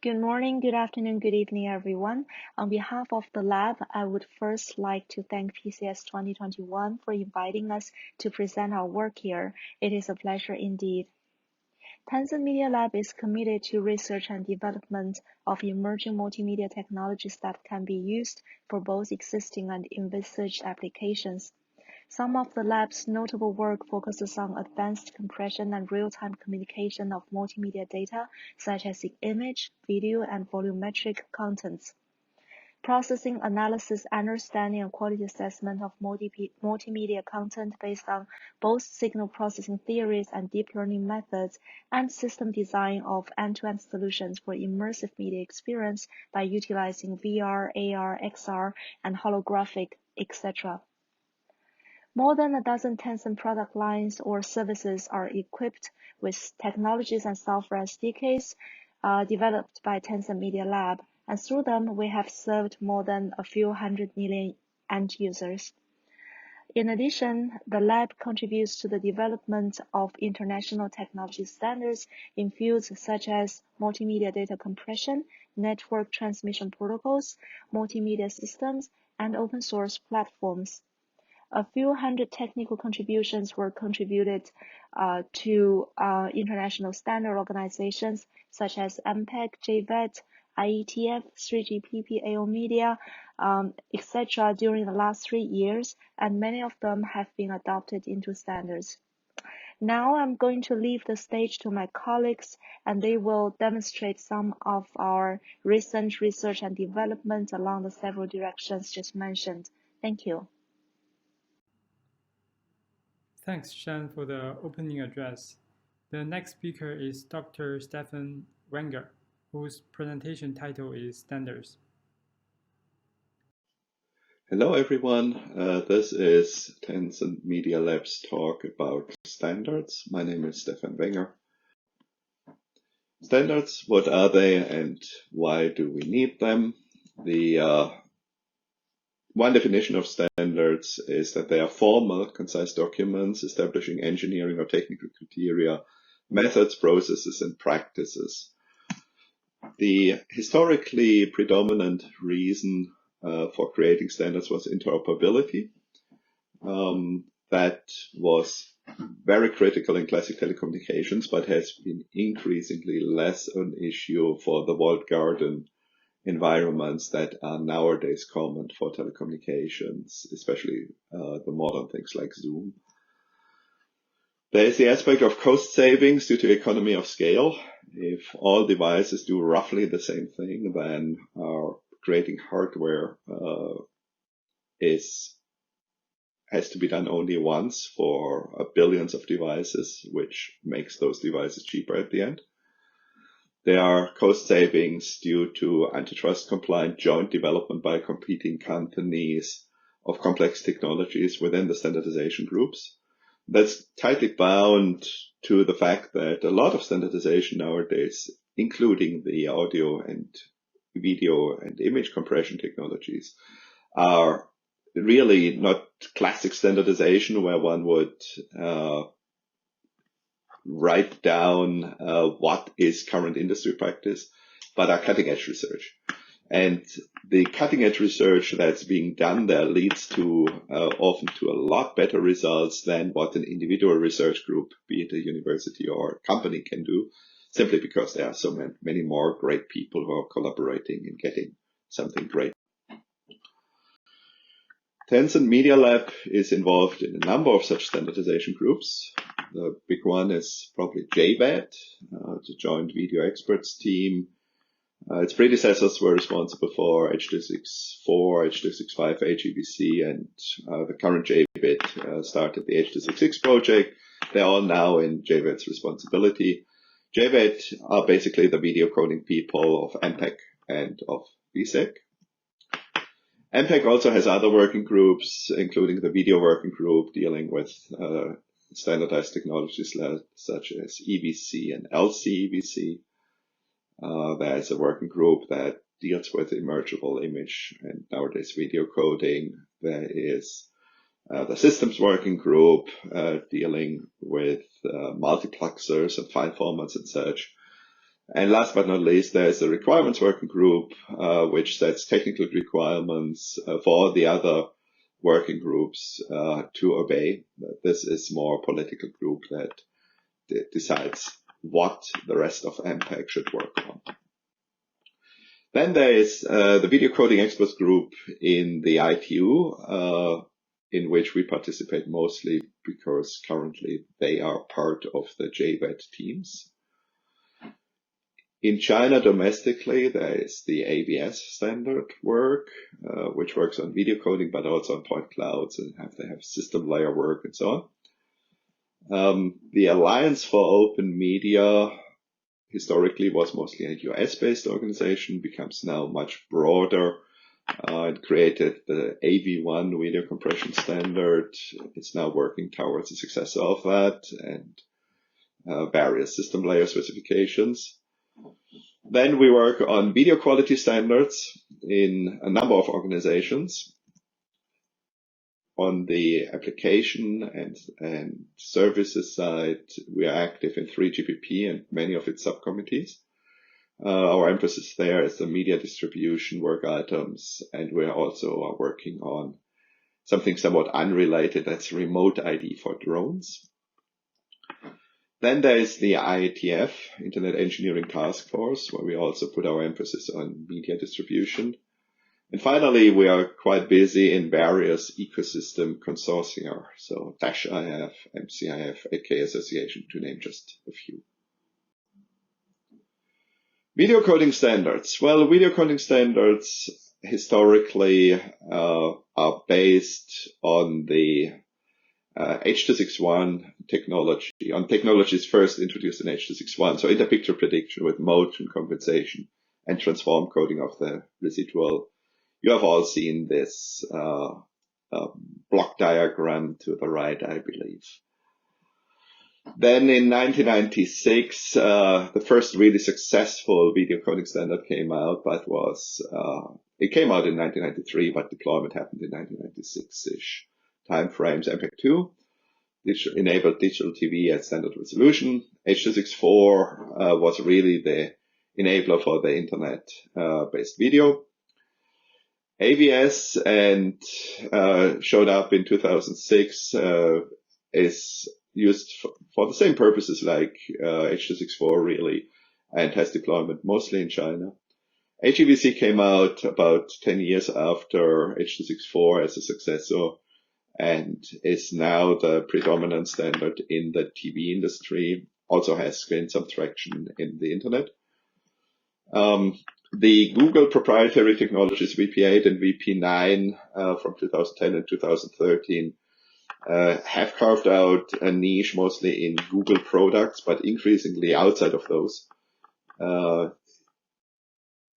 Good morning, good afternoon, good evening, everyone. On behalf of the lab, I would first like to thank PCS 2021 for inviting us to present our work here. It is a pleasure indeed. Tencent Media Lab is committed to research and development of emerging multimedia technologies that can be used for both existing and envisaged applications. Some of the lab's notable work focuses on advanced compression and real-time communication of multimedia data, such as image, video, and volumetric contents. Processing, analysis, understanding, and quality assessment of multimedia content based on both signal processing theories and deep learning methods, and system design of end-to-end solutions for immersive media experience by utilizing VR, AR, XR, and holographic, etc. More than a dozen Tencent product lines or services are equipped with technologies and software SDKs developed by Tencent Media Lab, and through them we have served more than a few hundred million end users. In addition, the lab contributes to the development of international technology standards in fields such as multimedia data compression, network transmission protocols, multimedia systems, and open source platforms. A few hundred technical contributions were contributed to international standard organizations such as MPEG, JVET, IETF, 3GPP, AO Media, etc. during the last 3 years, and many of them have been adopted into standards. Now I'm going to leave the stage to my colleagues, and they will demonstrate some of our recent research and development along the several directions just mentioned. Thank you. Thanks, Shan, for the opening address. The next speaker is Dr. Stefan Wenger, whose presentation title is Standards. Hello, everyone. This is Tencent Media Lab's talk about standards. My name is Stefan Wenger. Standards, what are they and why do we need them? The one definition of standards is that they are formal, concise documents establishing engineering or technical criteria, methods, processes, and practices. The historically predominant reason for creating standards was interoperability. That was very critical in classic telecommunications, but has been increasingly less an issue for the walled garden environments that are nowadays common for telecommunications, especially the modern things like Zoom. There is the aspect of cost savings due to economy of scale. If all devices do roughly the same thing, then creating hardware has to be done only once for billions of devices, which makes those devices cheaper at the end. There are cost savings due to antitrust compliant joint development by competing companies of complex technologies within the standardization groups. That's tightly bound to the fact that a lot of standardization nowadays, including the audio and video and image compression technologies, are really not classic standardization where one would write down what is current industry practice, but are cutting edge research. And the cutting edge research that's being done there leads to often to a lot better results than what an individual research group, be it a university or a company, can do, simply because there are so many more great people who are collaborating and getting something great. Tencent Media Lab is involved in a number of such standardization groups. The big one is probably JVET, the Joint Video Experts Team. Its predecessors were responsible for H.264, H.265, HEVC, and the current JVET started the H.266 project. They're all now in JVET's responsibility. JVET are basically the video coding people of MPEG and of VSEC. MPEG also has other working groups, including the video working group dealing with standardized technologies such as EVC and LC-EVC. There's a working group that deals with emergeable image and nowadays video coding. There is the systems working group dealing with multiplexers and file formats and such. And last but not least, there's a requirements working group, which sets technical requirements for the other working groups to obey. This is more a political group that decides what the rest of MPEG should work on. Then there is the video coding experts group in the ITU, in which we participate mostly because currently they are part of the JVET teams. In China domestically, there is the ABS standard work, which works on video coding, but also on point clouds, and they have system layer work and so on. The Alliance for Open Media historically was mostly a US-based organization, becomes now much broader. It created the AV1 video compression standard. It's now working towards a successor of that and various system layer specifications. Then we work on video quality standards in a number of organizations. On the application and services side, we are active in 3GPP and many of its subcommittees. Our emphasis there is the media distribution work items, and we also are working on something somewhat unrelated, that's remote ID for drones. Then there is the IETF, Internet Engineering Task Force, where we also put our emphasis on media distribution. And finally, we are quite busy in various ecosystem consortia, so DASH-IF, MCIF, AK Association, to name just a few. Video coding standards. Well, video coding standards historically are based on the H.261 technology, on technologies first introduced in H.261, so interpicture prediction with motion compensation and transform coding of the residual. You have all seen this block diagram to the right, I believe. Then in 1996, the first really successful video coding standard came out, but it came out in 1993, but deployment happened in 1996-ish timeframes. MPEG-2, which enabled digital TV at standard resolution. H.264 was really the enabler for the internet-based video. AVS showed up in 2006, is used for the same purposes like H.264 really, and has deployment mostly in China. HEVC came out about 10 years after H.264 as a successor and is now the predominant standard in the TV industry, also has gained some traction in the internet. The Google proprietary technologies VP8 and VP9 from 2010 and 2013 have carved out a niche mostly in Google products, but increasingly outside of those.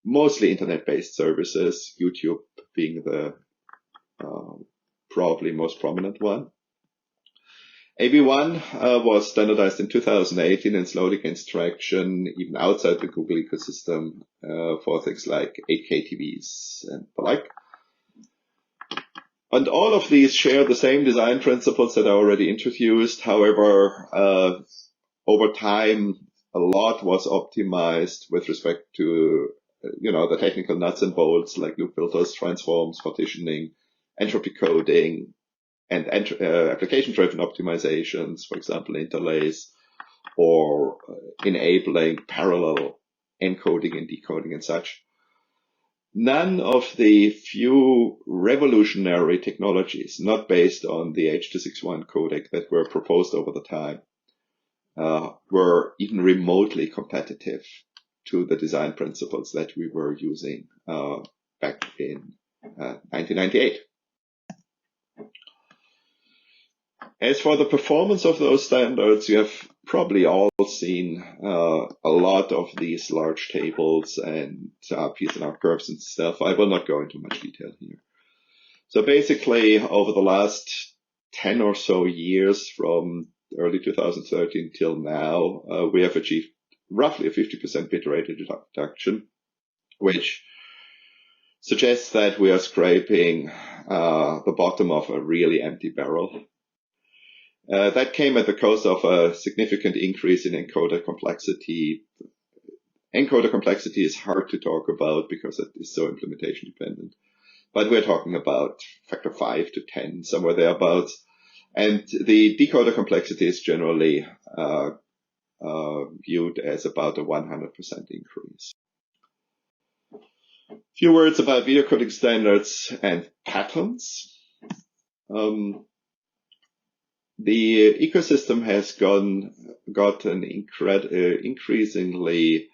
Mostly internet-based services, YouTube being the probably most prominent one. AV1 was standardized in 2018 and slowly gains traction even outside the Google ecosystem for things like 8K TVs and the like. And all of these share the same design principles that are already introduced. However, over time, a lot was optimized with respect to, the technical nuts and bolts like loop filters, transforms, partitioning, entropy coding, and application-driven optimizations, for example, interlace, or enabling parallel encoding and decoding and such. None of the few revolutionary technologies not based on the H.261 codec that were proposed over the time were even remotely competitive to the design principles that we were using back in 1998. As for the performance of those standards, you have probably all seen a lot of these large tables and P&R curves and stuff. I will not go into much detail here. So basically, over the last 10 or so years, from early 2013 till now, we have achieved roughly a 50% bit rate reduction, which suggests that we are scraping the bottom of a really empty barrel. That came at the cost of a significant increase in encoder complexity. Encoder complexity is hard to talk about because it is so implementation dependent. But we're talking about factor 5 to 10, somewhere thereabouts. And the decoder complexity is generally viewed as about a 100% increase. A few words about video coding standards and patents. The ecosystem has gotten increasingly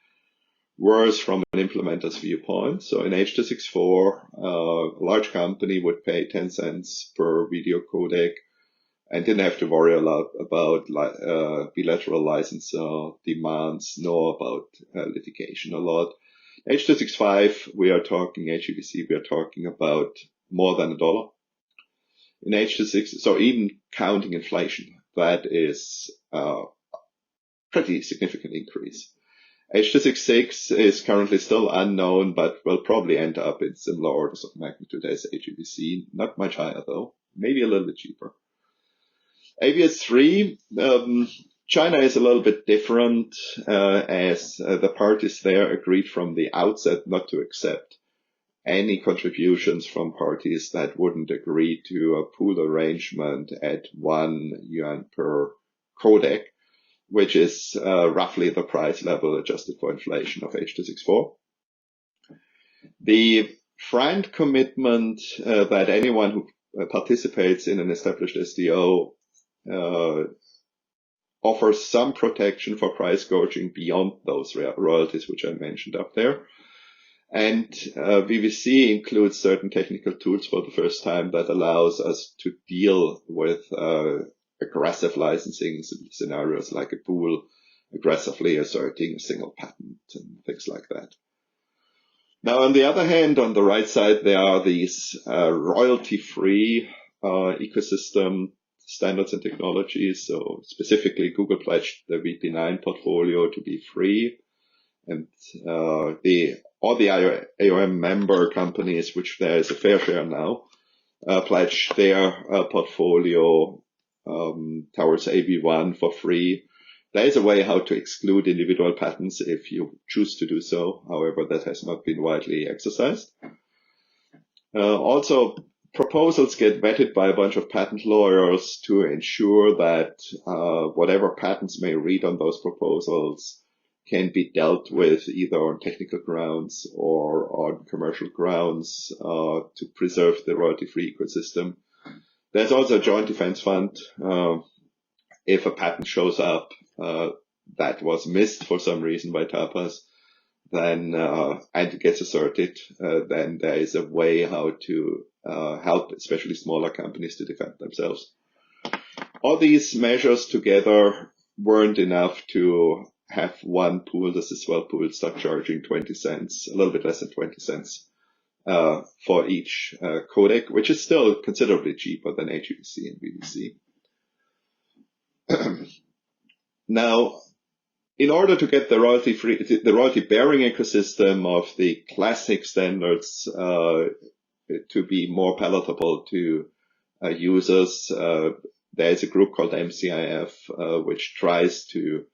worse from an implementer's viewpoint. So in H.264, a large company would pay 10 cents per video codec and didn't have to worry a lot about bilateral license demands, nor about litigation a lot. H.265, we are talking HEVC, we are talking about more than $1. In H.264, so even counting inflation, that is a pretty significant increase. H.266 is currently still unknown, but will probably end up in similar orders of magnitude as HEVC. Not much higher though, maybe a little bit cheaper. ABS3, China is a little bit different, as the parties there agreed from the outset not to accept any contributions from parties that wouldn't agree to a pool arrangement at 1 yuan per codec, which is roughly the price level adjusted for inflation of H.264. The FRAND commitment that anyone who participates in an established SDO offers some protection for price gouging beyond those royalties which I mentioned up there. And VVC includes certain technical tools for the first time that allows us to deal with aggressive licensing scenarios like a pool aggressively asserting a single patent and things like that. Now, on the other hand, on the right side, there are these royalty-free ecosystem standards and technologies. So specifically, Google pledged the VP9 portfolio to be free. And all the AOM member companies, which there is a fair share now, pledge their portfolio towards AV1 for free. There is a way how to exclude individual patents if you choose to do so. However, that has not been widely exercised. Also, proposals get vetted by a bunch of patent lawyers to ensure that whatever patents may read on those proposals can be dealt with either on technical grounds or on commercial grounds to preserve the royalty-free ecosystem. There's also a joint defense fund. If a patent shows up that was missed for some reason by TAPAS, then and it gets asserted, then there is a way how to help especially smaller companies to defend themselves. All these measures together weren't enough to have one pool, the Syswell pool, start charging 20 cents, a little bit less than 20 cents for each codec, which is still considerably cheaper than HEVC and VVC. Now, in order to get the royalty-bearing ecosystem of the classic standards to be more palatable to users, there is a group called MCIF, which tries to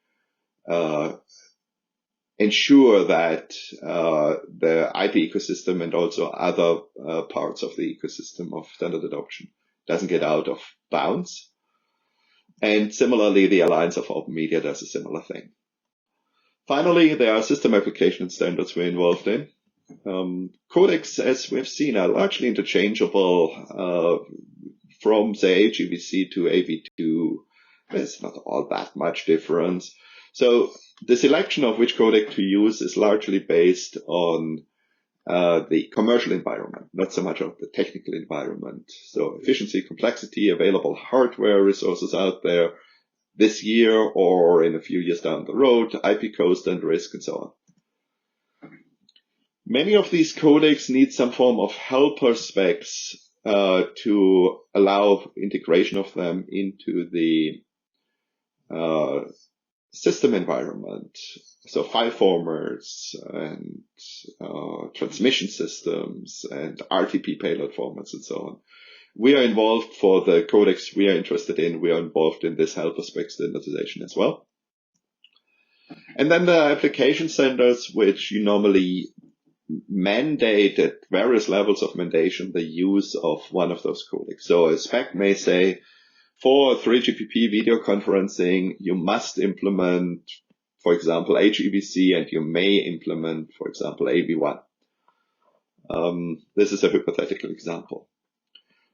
ensure that the IP ecosystem and also other parts of the ecosystem of standard adoption doesn't get out of bounds. And similarly, the Alliance of Open Media does a similar thing. Finally, there are system application standards we're involved in. Codecs, as we've seen, are largely interchangeable from, say, HEVC to AV2. There's not all that much difference. So the selection of which codec to use is largely based on the commercial environment, not so much of the technical environment. So efficiency, complexity, available hardware resources out there this year or in a few years down the road, IP cost and risk, and so on. Many of these codecs need some form of helper specs to allow integration of them into the system environment. So file formats and transmission systems and RTP payload formats and so on. We are involved for the codecs we are interested in. We are involved in this helper spec standardization as well. And then the application centers, which you normally mandate at various levels of mandation the use of one of those codecs. So a spec may say, for 3GPP video conferencing, you must implement, for example, HEVC, and you may implement, for example, AV1. This is a hypothetical example.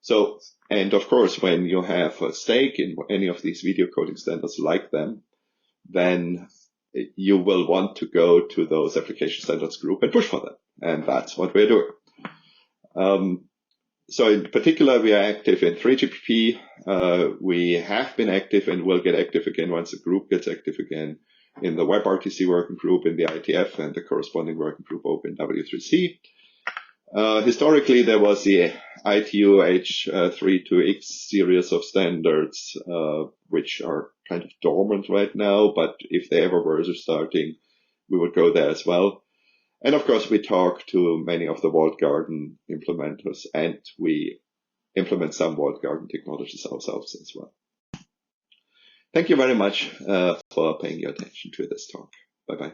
So, and of course, when you have a stake in any of these video coding standards like them, then you will want to go to those application standards group and push for them. And that's what we're doing. So in particular, we are active in 3GPP. We have been active and will get active again once the group gets active again in the WebRTC working group, in the ITF, and the corresponding working group open W3C. Historically, there was the ITU H32X series of standards, which are kind of dormant right now, but if they ever were starting, we would go there as well. And of course, we talk to many of the walled garden implementers, and we implement some walled garden technologies ourselves as well. Thank you very much for paying your attention to this talk. Bye-bye.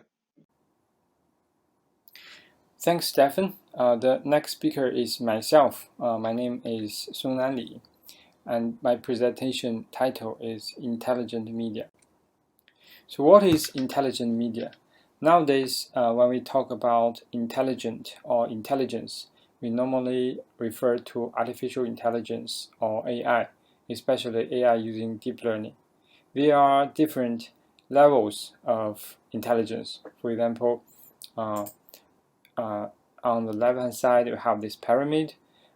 Thanks, Stefan. The next speaker is myself. My name is Songnan Li, and my presentation title is Intelligent Media. So what is intelligent media? Nowadays, when we talk about intelligent or intelligence, we normally refer to artificial intelligence or AI, especially AI using deep learning. There are different levels of intelligence. For example, on the left-hand side, you have this pyramid.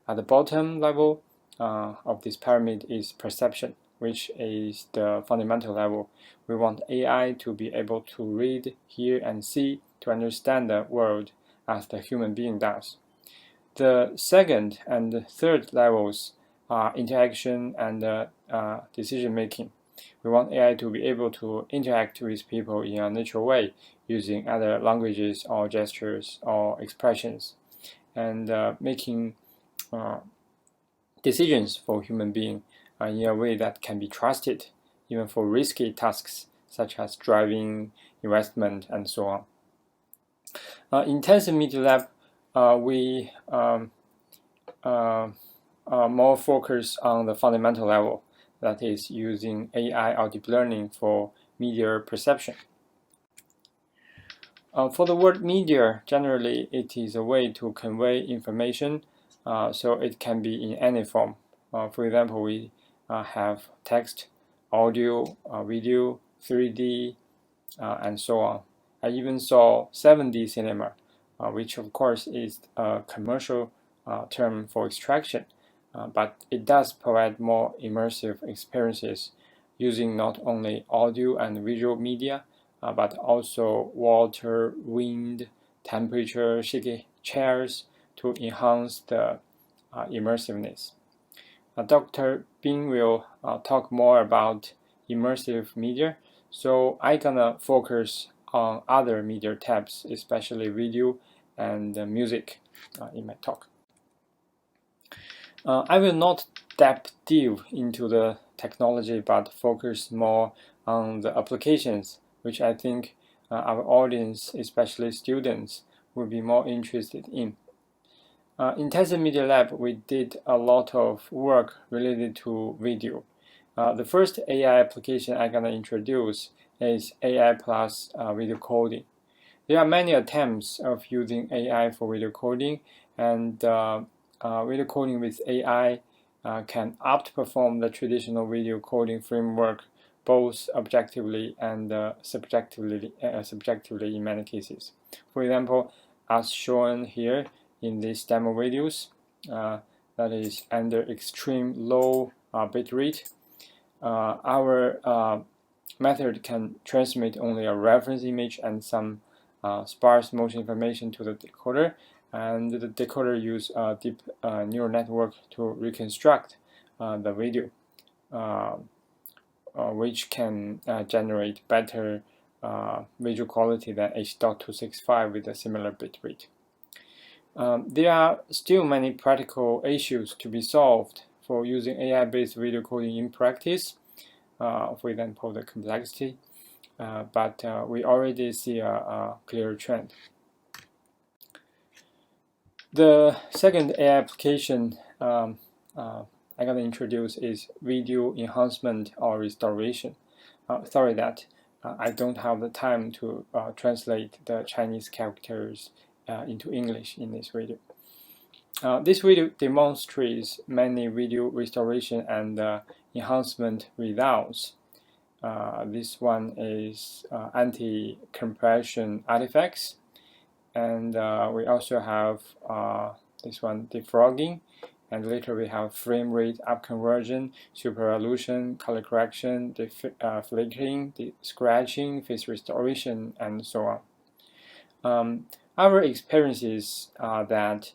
At the bottom level of this pyramid is perception, which is the fundamental level. We want AI to be able to read, hear, and see to understand the world as the human being does. The second and the third levels are interaction and decision-making. We want AI to be able to interact with people in a natural way using other languages or gestures or expressions, and making decisions for human being in a way that can be trusted, even for risky tasks such as driving, investment, and so on. In Tencent Media Lab, we more focus on the fundamental level, that is using AI or deep learning for media perception. For the word media, generally it is a way to convey information, so it can be in any form. For example, we have text, audio, video, 3D, and so on. I even saw 7D cinema, which of course is a commercial term for extraction, but it does provide more immersive experiences using not only audio and visual media, but also water, wind, temperature, shaky chairs to enhance the immersiveness. Dr. Bing will talk more about immersive media, so I'm gonna focus on other media types, especially video and music in my talk. I will not dive deep into the technology, but focus more on the applications, which I think our audience, especially students, will be more interested in. In Tencent Media Lab, we did a lot of work related to video. The first AI application I'm going to introduce is AI plus video coding. There are many attempts of using AI for video coding, and video coding with AI can outperform the traditional video coding framework, both objectively and subjectively in many cases. For example, as shown here in these demo videos, that is under extreme low bit rate, our method can transmit only a reference image and some sparse motion information to the decoder, and the decoder uses a deep neural network to reconstruct the video, which can generate better visual quality than H.265 with a similar bit rate. There are still many practical issues to be solved for using AI-based video coding in practice. For example, the complexity, but we already see a clear trend. The second AI application I'm going to introduce is video enhancement or restoration. Sorry that I don't have the time to translate the Chinese characters into English in this video. This video demonstrates many video restoration and enhancement results. This one is anti-compression artifacts, and we also have this one, defrogging, and later we have frame rate upconversion, super resolution, color correction, flickering, scratching, face restoration, and so on. Our experiences are that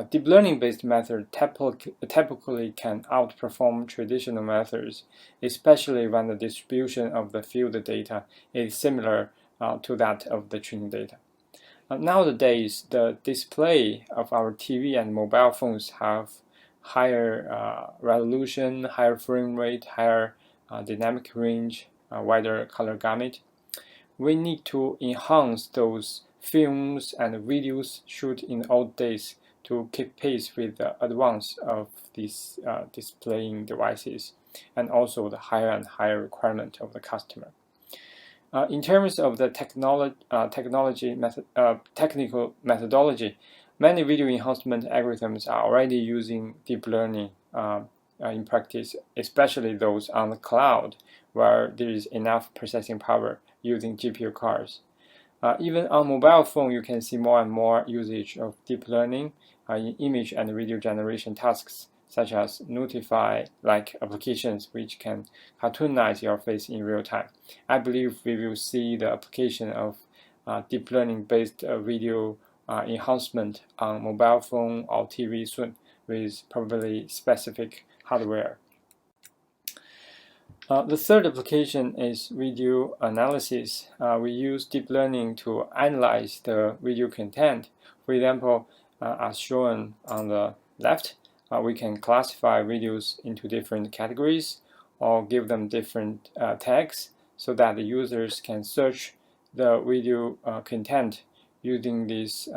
deep learning-based methods typically can outperform traditional methods, especially when the distribution of the field data is similar to that of the training data. Nowadays, the display of our TV and mobile phones have higher resolution, higher frame rate, higher dynamic range, wider color gamut. We need to enhance those films and videos shot in the old days to keep pace with the advance of these displaying devices, and also the higher and higher requirement of the customer. In terms of the technical methodology, many video enhancement algorithms are already using deep learning in practice, especially those on the cloud, where there is enough processing power using GPU cards. Even on mobile phone, you can see more and more usage of deep learning in image and video generation tasks, such as Notify-like applications which can cartoonize your face in real time. I believe we will see the application of deep learning-based video enhancement on mobile phone or TV soon, with probably specific hardware. The third application is video analysis. We use deep learning to analyze the video content. For example, as shown on the left, we can classify videos into different categories or give them different tags so that the users can search the video content using this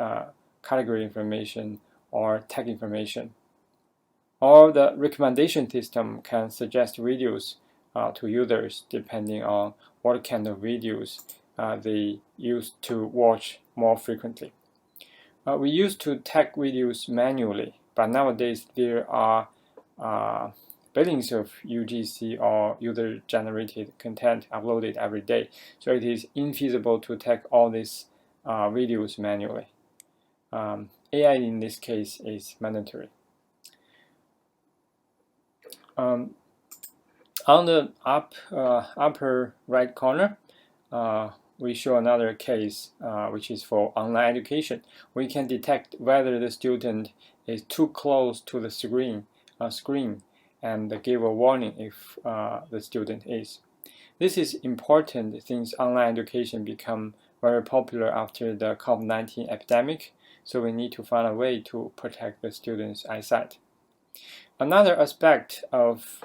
category information or tag information. Or the recommendation system can suggest videos to users depending on what kind of videos they used to watch more frequently. We used to tag videos manually, but nowadays there are billions of UGC or user-generated content uploaded every day, so it is infeasible to tag all these videos manually. AI in this case is mandatory. On the upper right corner, we show another case which is for online education. We can detect whether the student is too close to the screen and give a warning if the student is. This is important since online education became very popular after the COVID-19 epidemic, so we need to find a way to protect the students' eyesight. Another aspect of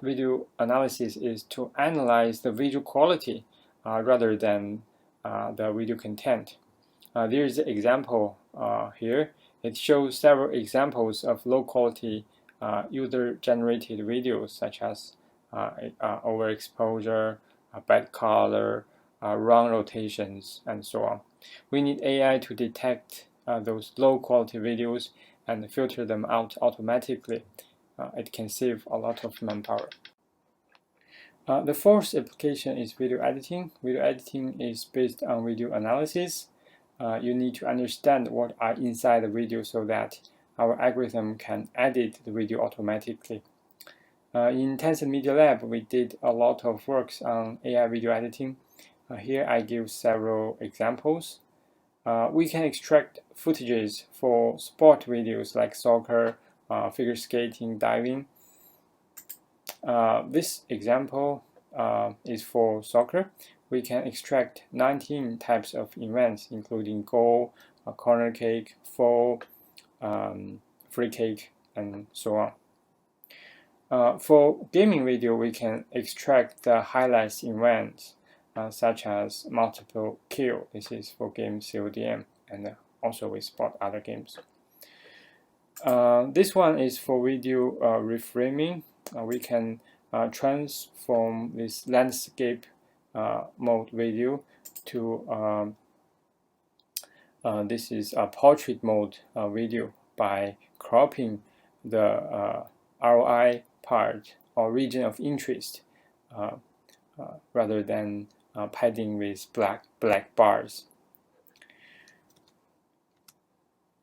video analysis is to analyze the visual quality rather than the video content. There is an example here. It shows several examples of low-quality user-generated videos, such as overexposure, bad color, wrong rotations, and so on. We need AI to detect those low-quality videos and filter them out automatically. It can save a lot of manpower. The fourth application is video editing. Video editing is based on video analysis. You need to understand what are inside the video so that our algorithm can edit the video automatically. In Tencent Media Lab, we did a lot of works on AI video editing. Here I give several examples. We can extract footages for sport videos like soccer, figure skating, diving. This example is for soccer. We can extract 19 types of events, including goal, corner kick, foul, free kick, and so on. For gaming video, we can extract the highlights events, such as multiple kill. This is for game CODM, and also we support other games. This one is for video reframing. We can transform this landscape mode video to this is a portrait mode video by cropping the ROI part or region of interest rather than padding with black bars.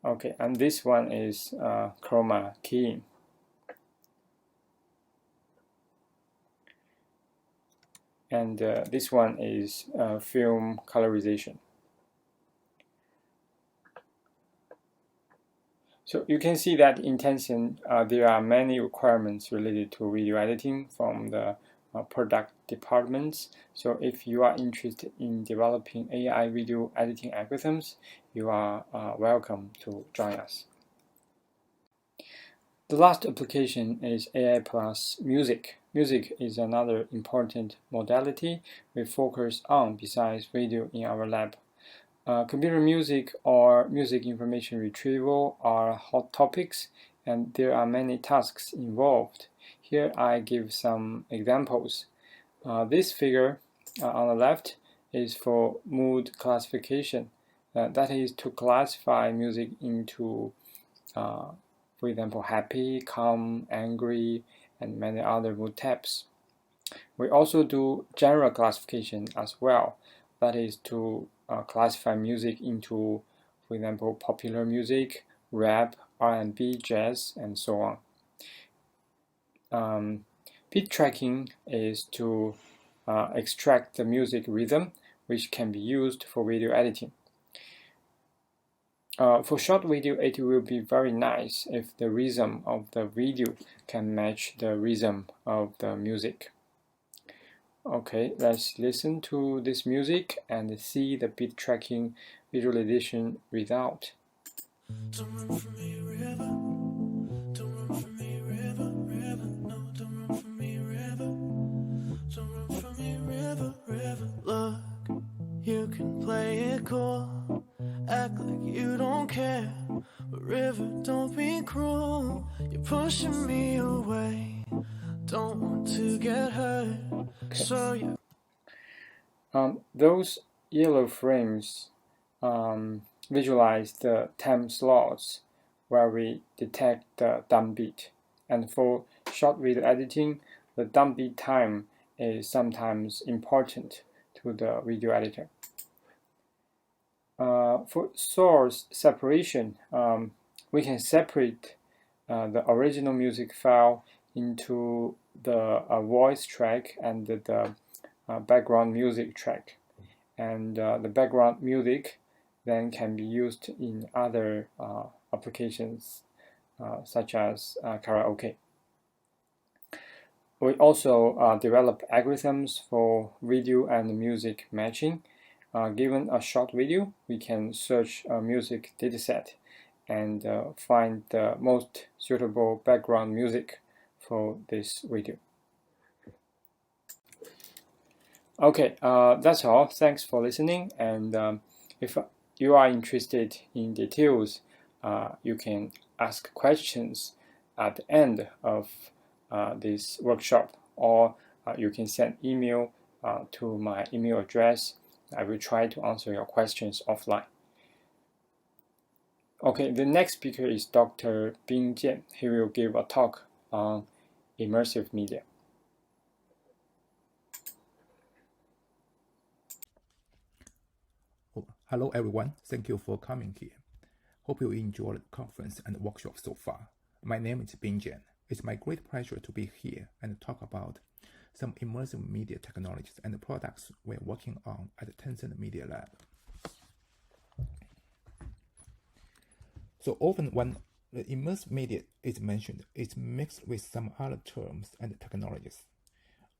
Okay, and this one is chroma keying. And this one is film colorization. So you can see that in Tencent, there are many requirements related to video editing from the product departments. So if you are interested in developing AI video editing algorithms, you are welcome to join us. The last application is AI plus music. Music is another important modality we focus on besides video in our lab. Computer music or music information retrieval are hot topics, and there are many tasks involved. Here I give some examples. This figure on the left is for mood classification. That is to classify music into, for example, happy, calm, angry, and many other mood types. We also do genre classification as well. That is to classify music into, for example, popular music, rap, R&B, jazz, and so on. Beat tracking is to extract the music rhythm, which can be used for video editing. For short video, it will be very nice if the rhythm of the video can match the rhythm of the music. Okay, let's listen to this music and see the beat tracking visualization result. Don't run from me, river. Don't run from me, river, river. No, don't run from me, river. Don't run from me, river, river. Look, you can play it cool, act like you don't care, but river, don't be cruel. You're pushing me away. Don't want to get hurt. Okay. So you those yellow frames visualize the time slots where we detect the dump beat. And for short video editing, the dump beat time is sometimes important to the video editor. For source separation, we can separate the original music file into the voice track and the background music track, and the background music then can be used in other applications such as karaoke. We also develop algorithms for video and music matching. Given a short video, we can search a music dataset and find the most suitable background music for this video. Okay, that's all. Thanks for listening. And if you are interested in details, you can ask questions at the end of this workshop, or you can send email to my email address. I will try to answer your questions offline. Okay, the next speaker is Dr. Bing Jian. He will give a talk on immersive media. Hello everyone, thank you for coming here. Hope you enjoyed the conference and workshop so far. My name is Bing Jian. It's my great pleasure to be here and talk about some immersive media technologies and products we're working on at the Tencent Media Lab. So often when the immersive media is mentioned, it's mixed with some other terms and technologies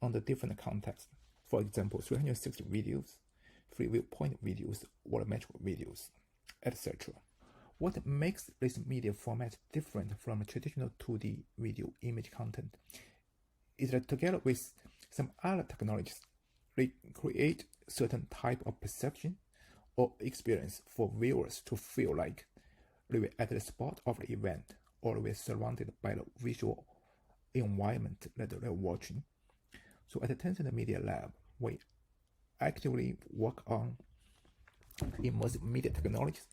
on the different contexts. For example, 360 videos, free viewpoint videos, volumetric videos, etc. What makes this media format different from traditional 2D video image content is that together with some other technologies, they create certain type of perception or experience for viewers to feel like they were at the spot of the event or they were surrounded by the visual environment that they're watching. So at the Tencent Media Lab, we actively work on immersive media technologies,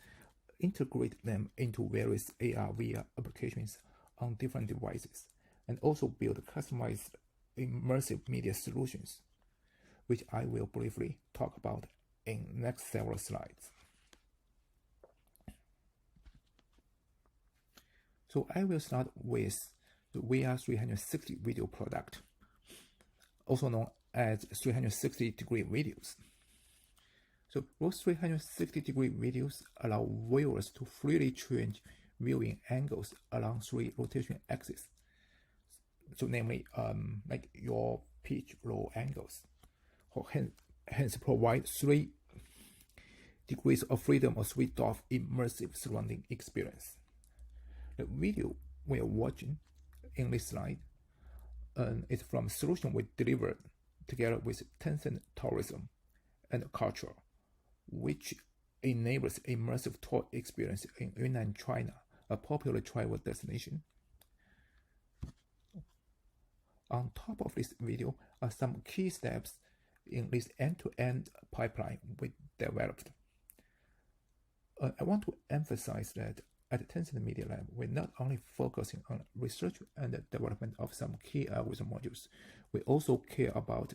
integrate them into various AR/VR applications on different devices, and also build customized immersive media solutions, which I will briefly talk about in next several slides. So I will start with the VR 360 video product, also known as 360-degree videos. So those 360-degree videos allow viewers to freely change viewing angles along 3 rotation axes. So namely, like your pitch roll angles, hence provide 3 degrees of freedom or suite of immersive surrounding experience. The video we are watching in this slide is from a solution we delivered together with Tencent Tourism and Culture, which enables immersive tour experience in Yunnan, China, a popular travel destination. On top of this video are some key steps in this end-to-end pipeline we developed. I want to emphasize that at Tencent Media Lab, we're not only focusing on research and the development of some key algorithm modules, we also care about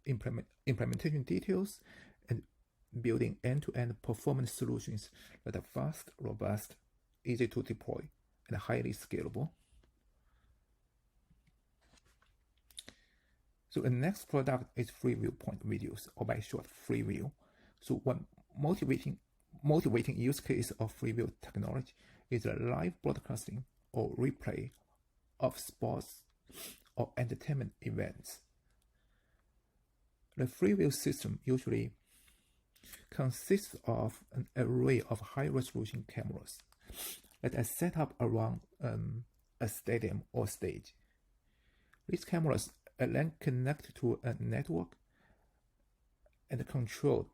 implementation details and building end-to-end performance solutions that are fast, robust, easy to deploy, and highly scalable. So the next product is free viewpoint videos, or by short, FreeView. So one motivating use case of FreeView technology is the live broadcasting or replay of sports or entertainment events. The FreeView system usually consists of an array of high-resolution cameras that are set up around a stadium or stage. These cameras are then connected to a network and controlled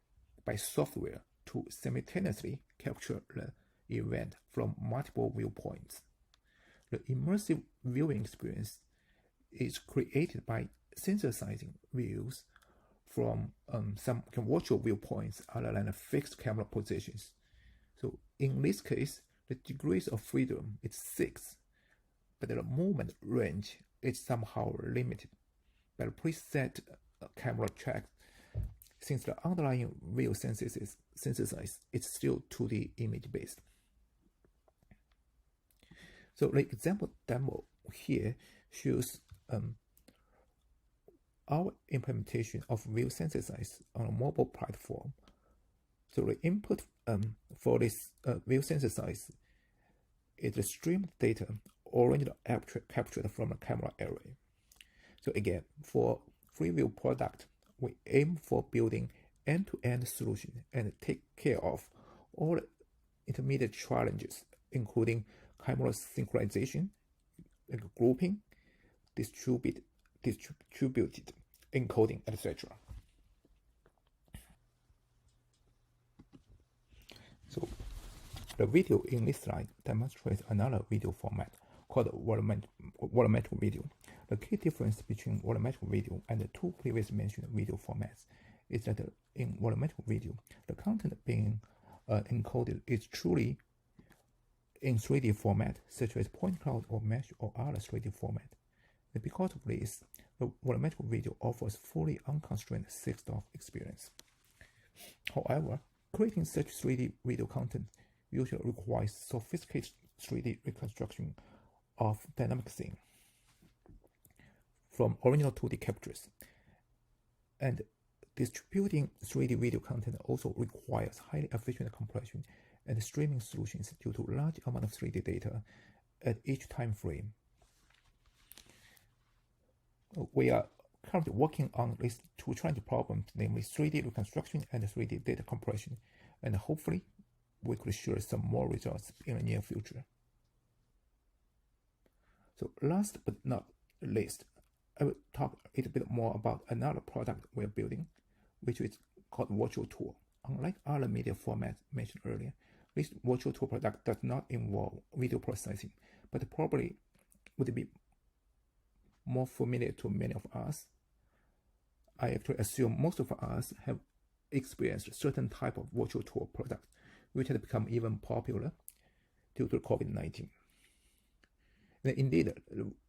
by software to simultaneously capture the event from multiple viewpoints. The immersive viewing experience is created by synthesizing views from some virtual viewpoints other than fixed camera positions. So in this case, the degrees of freedom is 6, but the movement range is somehow limited by the preset camera track, since the underlying view synthesis is still 2D image based. So the example demo here shows our implementation of view synthesis on a mobile platform. So the input for this view synthesis is the streamed data originally captured from the camera array. So again, for FreeView product, we aim for building end-to-end solution and take care of all the intermediate challenges, including camera synchronization, like grouping, distributed encoding, etc. So the video in this slide demonstrates another video format called volumetric video. The key difference between volumetric video and the 2 previously mentioned video formats is that in volumetric video, the content being encoded is truly in 3D format, such as point cloud or mesh or other 3D format. And because of this, the volumetric video offers fully unconstrained 6-DoF experience. However, creating such 3D video content usually requires sophisticated 3D reconstruction of dynamic scene from original 2D captures. And distributing 3D video content also requires highly efficient compression and streaming solutions due to large amount of 3D data at each time frame. We are currently working on these 2 challenging problems, namely 3D reconstruction and 3D data compression, and hopefully we could share some more results in the near future. So last but not least, I will talk a little bit more about another product we're building, which is called Virtual Tour. Unlike other media formats mentioned earlier, this Virtual Tour product does not involve video processing, but probably would be more familiar to many of us. I actually assume most of us have experienced certain type of virtual tour products, which had become even popular due to COVID-19. Indeed,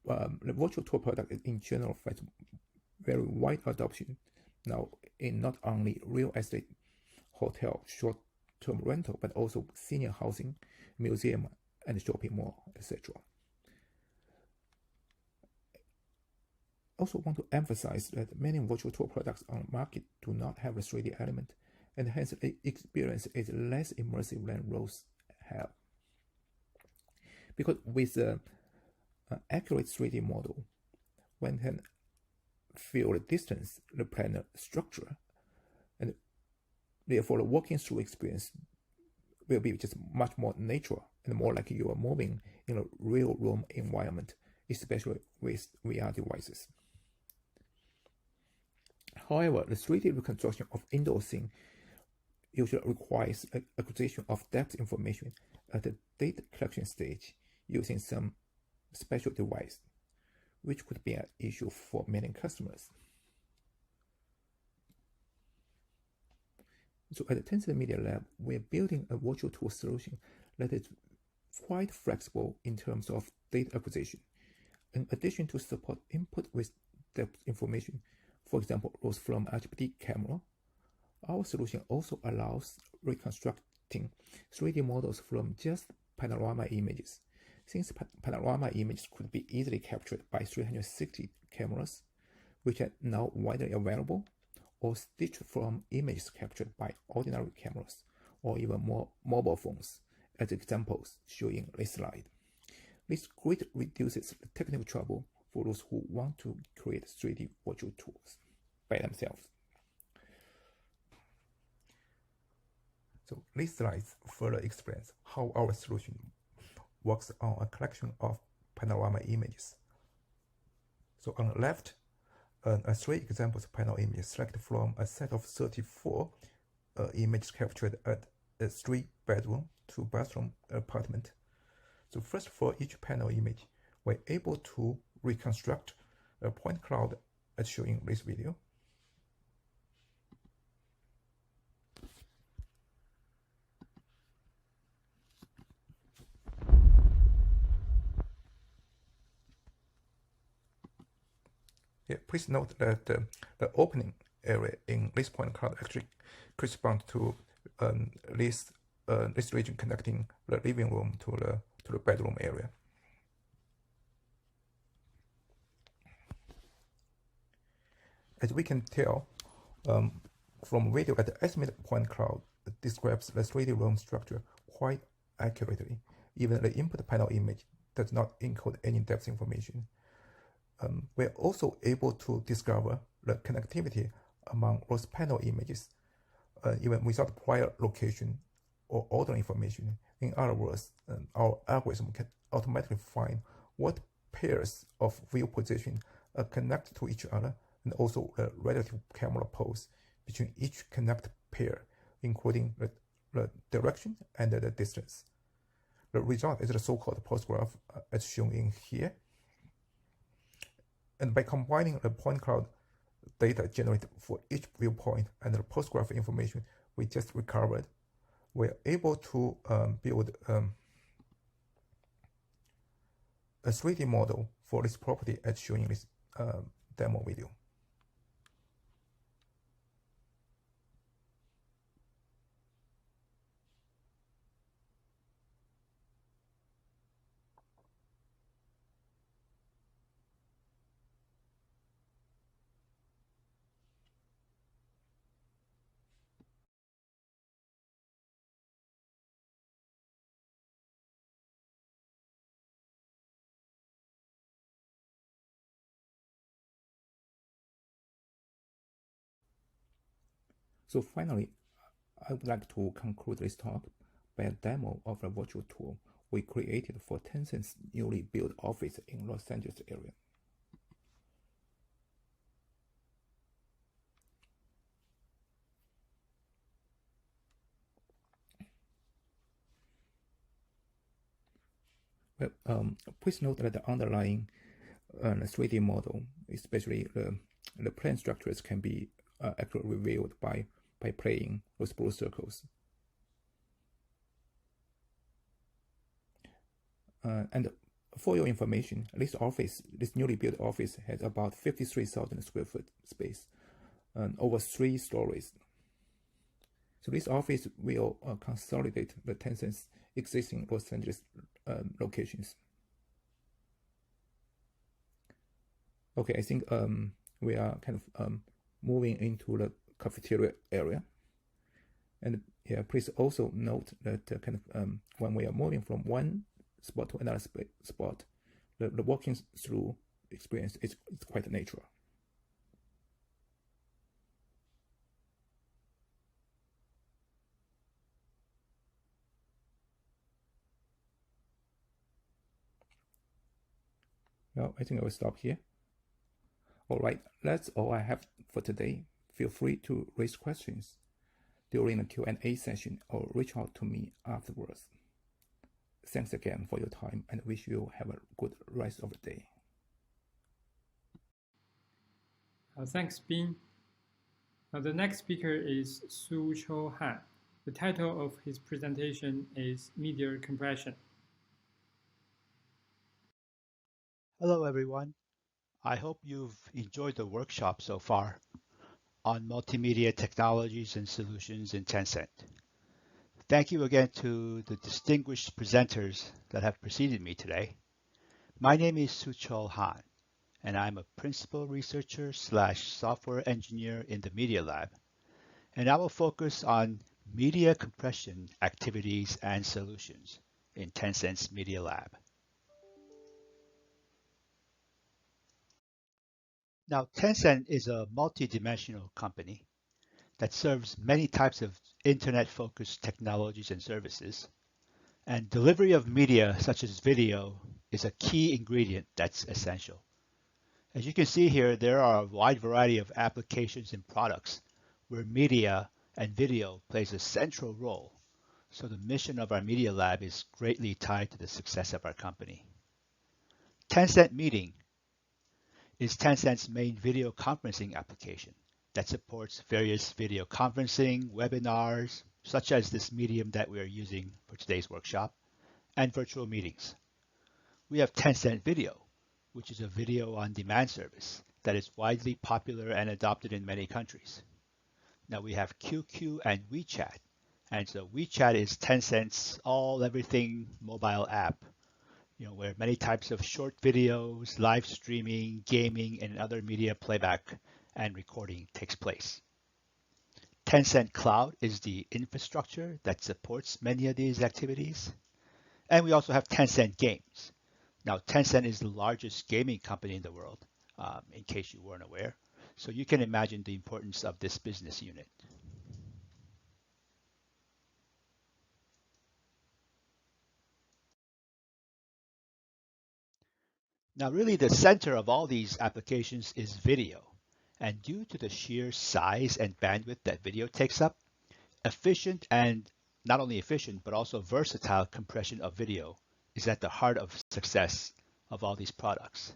the virtual tour product in general finds very wide adoption now in not only real estate, hotel, short-term rental, but also senior housing, museum, and shopping mall, etc. Also want to emphasize that many virtual tour products on the market do not have a 3D element, and hence the experience is less immersive than those have. Because with an accurate 3D model, one can feel the distance, the planar structure, and therefore the walking through experience will be just much more natural and more like you are moving in a real room environment, especially with VR devices. However, the 3D reconstruction of indoor scene usually requires acquisition of depth information at the data collection stage using some special device, which could be an issue for many customers. So at the Tencent Media Lab, we're building a virtual tour solution that is quite flexible in terms of data acquisition. In addition to support input with depth information, for example, those from HPD camera, our solution also allows reconstructing 3D models from just panorama images. Since panorama images could be easily captured by 360 cameras, which are now widely available, or stitched from images captured by ordinary cameras, or even more mobile phones, as examples shown in this slide. This greatly reduces the technical trouble for those who want to create 3D virtual tours by themselves. So this slide further explains how our solution works on a collection of panorama images. So on the left, are 3 examples of panel images selected from a set of 34 images captured at a 3-bedroom, 2-bathroom apartment. So first, for each panel image, we're able to reconstruct a point cloud as shown in this video. Here, please note that the opening area in this point cloud actually corresponds to this region connecting the living room to the bedroom area. As we can tell from video, at the estimated point cloud describes the 3D room structure quite accurately. Even the input panel image does not encode any depth information. We're also able to discover the connectivity among those panel images, even without prior location or order information. In other words, our algorithm can automatically find what pairs of view position are connected to each other, and also the relative camera pose between each connected pair, including the direction and the distance. The result is the so-called pose graph as shown in here. And by combining the point cloud data generated for each viewpoint and the pose graph information we just recovered, we're able to build a 3D model for this property as shown in this demo video. So finally, I would like to conclude this talk by a demo of a virtual tour we created for Tencent's newly built office in Los Angeles area. Please note that the underlying 3D model, especially the plane structures, can be accurately revealed by playing those blue circles. And for your information, this newly built office, has about 53,000 square foot space and over 3 stories. So this office will consolidate the Tencent's existing Los Angeles locations. Okay, I think we are kind of moving into the cafeteria area. And yeah, please also note that when we are moving from one spot to another spot, the walking through experience is quite natural. Well, I think I will stop here. All right, that's all I have for today. Feel free to raise questions during the Q&A session or reach out to me afterwards. Thanks again for your time and wish you have a good rest of the day. Thanks, Bin. The next speaker is Su-Chou Han. The title of his presentation is Media Compression. Hello, everyone. I hope you've enjoyed the workshop so far on multimedia technologies and solutions in Tencent. Thank you again to the distinguished presenters that have preceded me today. My name is Su-Chou Han, and I'm a principal researcher / software engineer in the Media Lab, and I will focus on media compression activities and solutions in Tencent's Media Lab. Now, Tencent is a multidimensional company that serves many types of internet-focused technologies and services, and delivery of media such as video is a key ingredient that's essential. As you can see here, there are a wide variety of applications and products where media and video plays a central role, so the mission of our Media Lab is greatly tied to the success of our company. Tencent Meeting is Tencent's main video conferencing application that supports various video conferencing, webinars, such as this medium that we are using for today's workshop, and virtual meetings. We have Tencent Video, which is a video on demand service that is widely popular and adopted in many countries. Now we have QQ and WeChat, and so WeChat is Tencent's everything mobile app, where many types of short videos, live streaming, gaming, and other media playback and recording takes place. Tencent Cloud is the infrastructure that supports many of these activities. And we also have Tencent Games. Now, Tencent is the largest gaming company in the world, in case you weren't aware. So you can imagine the importance of this business unit. Now, really the center of all these applications is video. And due to the sheer size and bandwidth that video takes up, efficient and not only efficient, but also versatile compression of video is at the heart of success of all these products.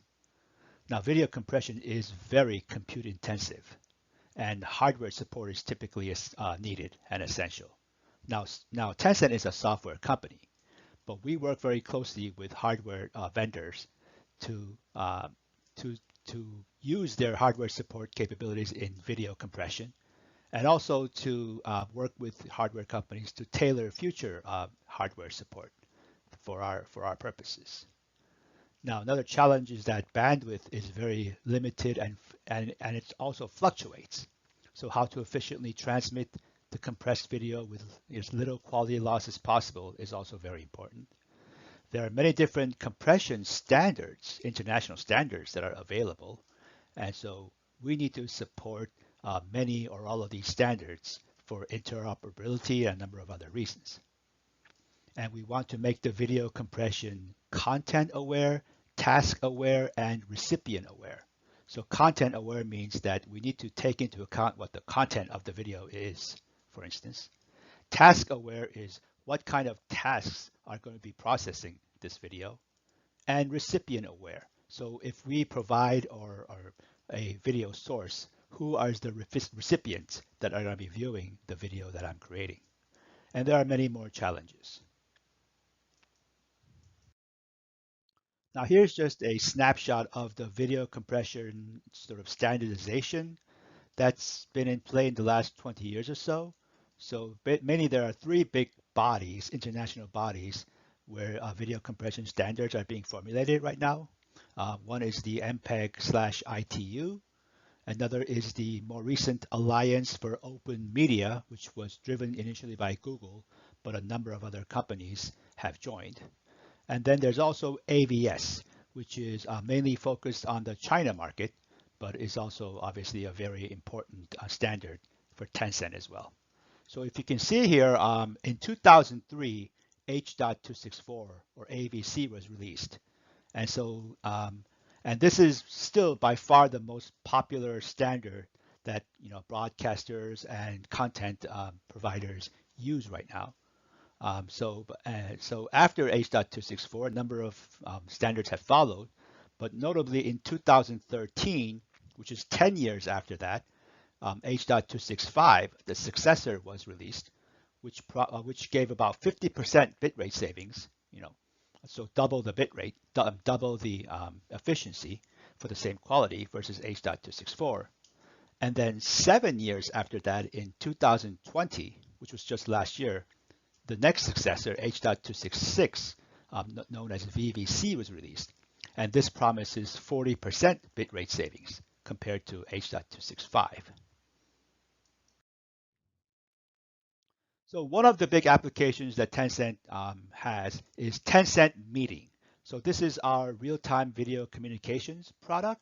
Now, video compression is very compute intensive, and hardware support is typically needed and essential. Now, Tencent is a software company, but we work very closely with hardware vendors to use their hardware support capabilities in video compression, and also to work with hardware companies to tailor future hardware support for our purposes. Now, another challenge is that bandwidth is very limited and it also fluctuates. So how to efficiently transmit the compressed video with as little quality loss as possible is also very important. There are many different compression standards, international standards that are available. And so we need to support many or all of these standards for interoperability and a number of other reasons. And we want to make the video compression content aware, task aware, and recipient aware. So content aware means that we need to take into account what the content of the video is, for instance. Task aware is what kind of tasks are going to be processing this video. and recipient aware. So if we provide or a video source, who are the recipients that are going to be viewing the video that I'm creating? And there are many more challenges. Now here's just a snapshot of the video compression sort of standardization that's been in play in the last 20 years or so. So mainly there are three big bodies, international bodies, where video compression standards are being formulated right now. One is the MPEG/ITU. Another is the more recent Alliance for Open Media, which was driven initially by Google, but a number of other companies have joined. And then there's also AVS, which is mainly focused on the China market, but is also obviously a very important standard for Tencent as well. So if you can see here, in 2003, H.264 or AVC was released. And so, and this is still by far the most popular standard that broadcasters and content providers use right now. So after H.264, a number of standards have followed, but notably in 2013, which is 10 years after that, H.265, the successor, was released, which gave about 50% bitrate savings. So double the bitrate, double the efficiency for the same quality versus H.264. And then 7 years after that, in 2020, which was just last year, the next successor, H.266, known as VVC, was released. And this promises 40% bitrate savings compared to H.265. So one of the big applications that Tencent has is Tencent Meeting. So this is our real-time video communications product,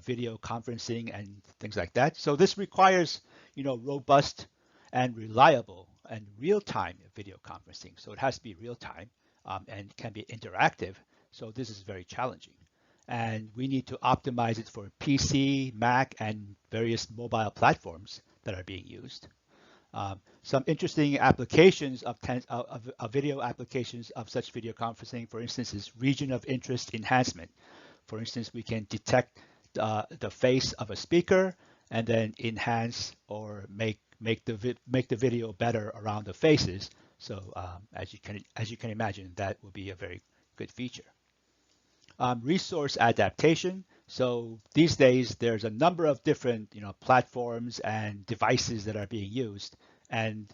video conferencing and things like that. So this requires, robust and reliable and real-time video conferencing. So it has to be real-time and can be interactive. So this is very challenging. And we need to optimize it for PC, Mac, and various mobile platforms that are being used. Some interesting applications of video applications of such video conferencing, for instance, is region of interest enhancement. For instance, we can detect the face of a speaker and then enhance or make the video better around the faces. So as you can imagine, that will be a very good feature. Resource adaptation. So these days, there's a number of different platforms and devices that are being used. And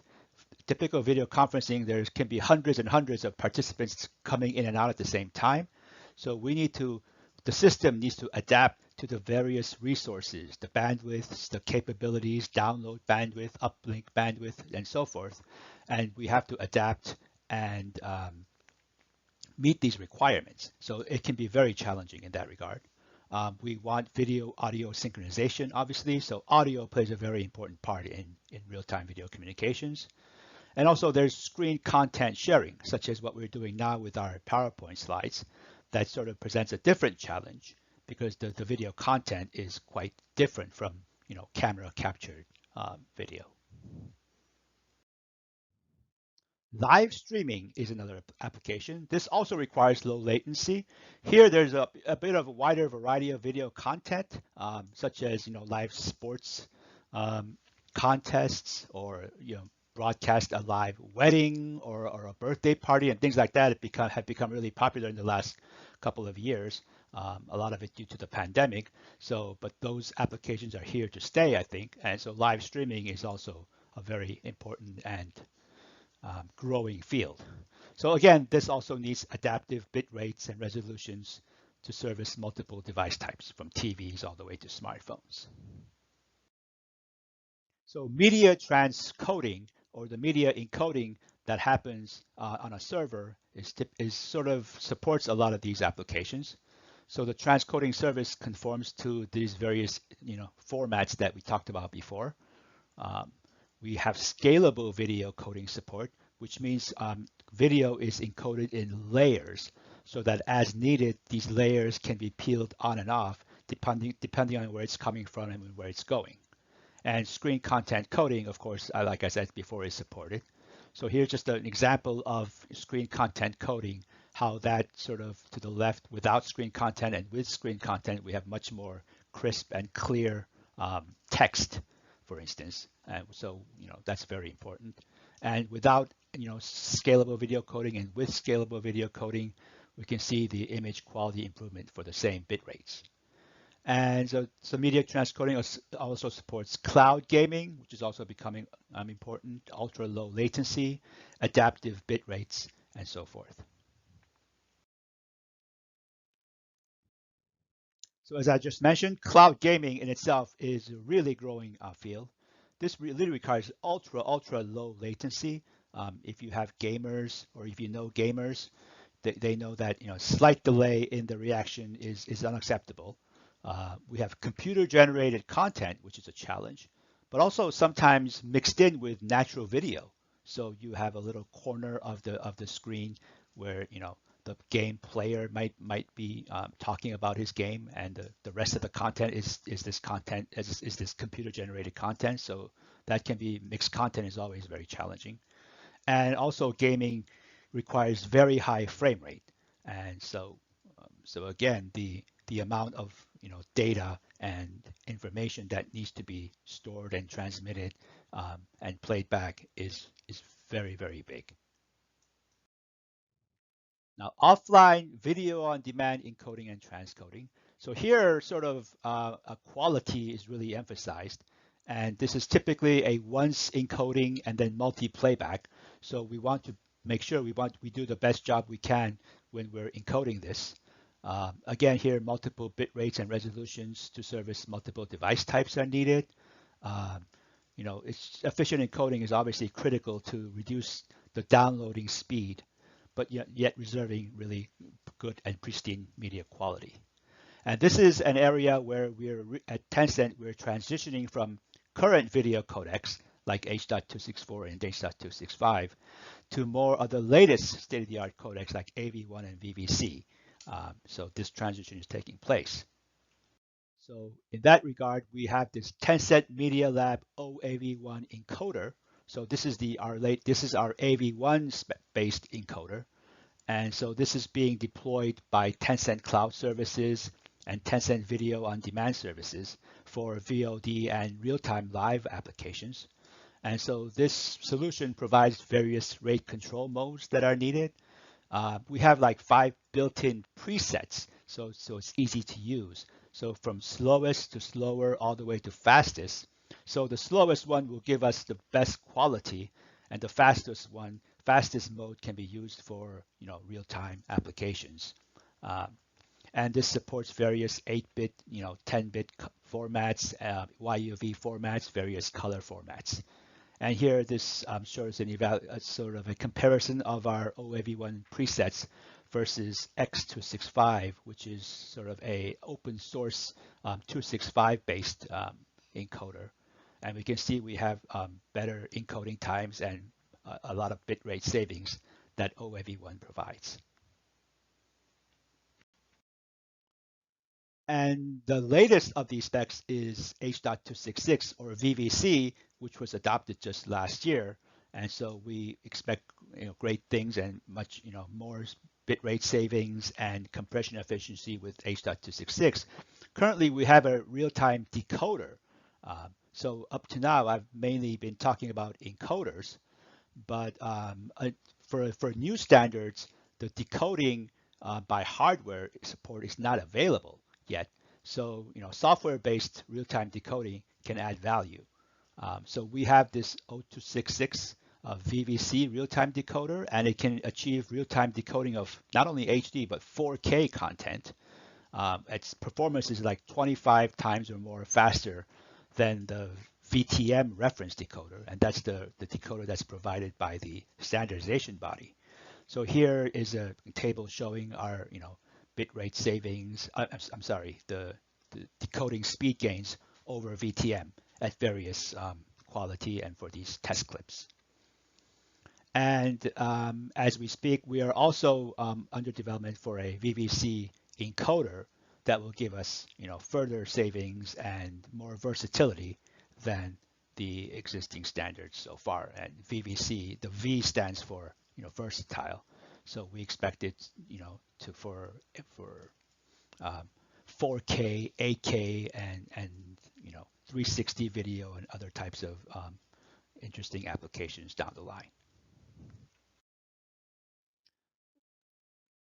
typical video conferencing, there can be hundreds and hundreds of participants coming in and out at the same time. So the system needs to adapt to the various resources, the bandwidths, the capabilities, download bandwidth, uplink bandwidth, and so forth. And we have to adapt and meet these requirements. So it can be very challenging in that regard. We want video audio synchronization, obviously. So audio plays a very important part in real-time video communications. And also there's screen content sharing, such as what we're doing now with our PowerPoint slides. That sort of presents a different challenge because the video content is quite different from camera captured video. Live streaming is another application. This also requires low latency. Here, there's a bit of a wider variety of video content, such as live sports contests, or broadcast a live wedding or a birthday party and things like that. Have become really popular in the last couple of years. A lot of it due to the pandemic. But those applications are here to stay, I think. And so live streaming is also a very important and growing field. So again, this also needs adaptive bit rates and resolutions to service multiple device types, from TVs all the way to smartphones. So media transcoding, or the media encoding that happens on a server, is sort of supports a lot of these applications. So the transcoding service conforms to these various formats that we talked about before. We have scalable video coding support, which means video is encoded in layers, so that as needed, these layers can be peeled on and off depending on where it's coming from and where it's going. And screen content coding, of course, like I said before, is supported. So here's just an example of screen content coding how that sort of to the left without screen content and with screen content, we have much more crisp and clear text, for instance. And so, that's very important. And without, scalable video coding and with scalable video coding, we can see the image quality improvement for the same bit rates. And so media transcoding also supports cloud gaming, which is also becoming important, ultra low latency, adaptive bit rates, and so forth. So as I just mentioned, cloud gaming in itself is a really growing field. This really requires ultra low latency. If you have gamers or if you know gamers, they know that slight delay in the reaction is unacceptable. We have computer generated content, which is a challenge, but also sometimes mixed in with natural video. So you have a little corner of the screen where the game player might be talking about his game, and the rest of the content is this computer generated content. So that can be mixed content is always very challenging. And also gaming requires very high frame rate. And so again, the amount of data and information that needs to be stored and transmitted and played back is very, very big. Now, offline video on demand encoding and transcoding. So here, sort of a quality is really emphasized. And this is typically a once encoding and then multi-playback. So we want to make sure we do the best job we can when we're encoding this. Again, here, multiple bit rates and resolutions to service multiple device types are needed. It's efficient encoding is obviously critical to reduce the downloading speed, but yet reserving really good and pristine media quality. And this is an area where at Tencent, we're transitioning from current video codecs like H.264 and H.265 to more of the latest state-of-the-art codecs like AV1 and VVC. So this transition is taking place. So in that regard, we have this Tencent Media Lab OAV1 encoder. So this is our AV1 based encoder. And so this is being deployed by Tencent Cloud Services and Tencent Video on Demand services for VOD and real-time live applications. And so this solution provides various rate control modes that are needed. We have like 5 built-in presets, so it's easy to use. So from slowest to slower all the way to fastest. So the slowest one will give us the best quality, and the fastest mode can be used for real-time applications. And this supports various 8-bit, 10-bit formats, YUV formats, various color formats. And here this shows sort of a comparison of our OAV1 presets versus X265, which is sort of a open source 265 based encoder. And we can see we have better encoding times and a lot of bitrate savings that OAV1 provides. And the latest of these specs is H.266 or VVC, which was adopted just last year. And so we expect great things and much more bitrate savings and compression efficiency with H.266. Currently, we have a real-time decoder. So up to now, I've mainly been talking about encoders, but for new standards, the decoding by hardware support is not available yet. So software-based real-time decoding can add value. So we have this 0266 VVC real-time decoder, and it can achieve real-time decoding of not only HD but 4K content. Its performance is like 25 times or more faster than the VTM reference decoder, and that's the decoder that's provided by the standardization body. So here is a table showing our bitrate savings. I'm sorry, the decoding speed gains over VTM at various quality and for these test clips. And as we speak, we are also under development for a VVC encoder that will give us further savings and more versatility than the existing standards so far. And VVC, the V stands for versatile. So we expect it, for 4K, 8K, and 360 video and other types of interesting applications down the line.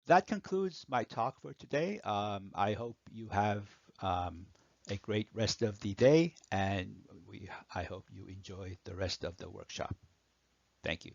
That concludes my talk for today. I hope you have a great rest of the day, and I hope you enjoy the rest of the workshop. Thank you.